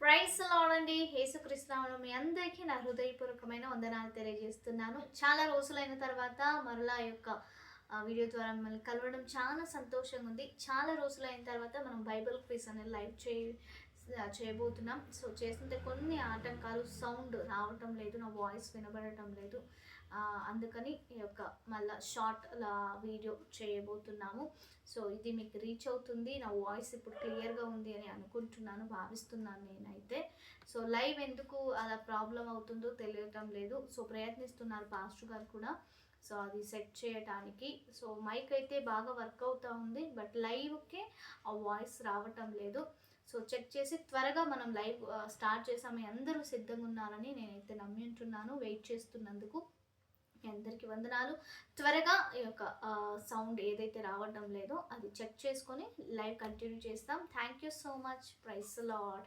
Praise lord అండి. యేసుక్రీస్తు నామములో మీ అందరికీ నా హృదయపూర్వకమైన వందనాలు తెలియజేస్తున్నాను. చాలా రోజులైన తర్వాత మరలా ఈ యొక్క వీడియో ద్వారా మిమ్మల్ని కలవడం చాలా సంతోషంగా ఉంది. చాలా రోజులైన తర్వాత మనం బైబిల్ క్విజ్ అనేది లైవ్ చేయబోతున్నాం. సో చేస్తుంటే కొన్ని ఆటంకాలు, సౌండ్ రావటం లేదు, నా వాయిస్ వినబడటం లేదు. అందుకని ఈ యొక్క మళ్ళా షార్ట్ వీడియో చేయబోతున్నాము. సో ఇది మీకు రీచ్ అవుతుంది. నా వాయిస్ ఇప్పుడు క్లియర్గా ఉంది అని అనుకుంటున్నాను, భావిస్తున్నాను నేనైతే. సో లైవ్ ఎందుకు అలా ప్రాబ్లం అవుతుందో తెలియటం లేదు. సో ప్రయత్నిస్తున్నారు పాస్టర్ గారు కూడా, సో అది సెట్ చేయటానికి. సో మైక్ అయితే బాగా వర్క్ అవుతూ ఉంది, బట్ లైవ్కే ఆ వాయిస్ రావటం లేదు. సో చెక్ చేసి త్వరగా మనం లైవ్ స్టార్ట్ చేసాము. అందరూ సిద్ధంగా ఉన్నారని నేనైతే నమ్మి ఉంటున్నాను. వెయిట్ చేస్తున్నందుకు మీ అందరికీ వందనాలు. త్వరగా ఈ యొక్క సౌండ్ ఏదైతే రావడం లేదో అది చెక్ చేసుకొని లైవ్ కంటిన్యూ చేస్తాం. Thank you so much. Praise lord.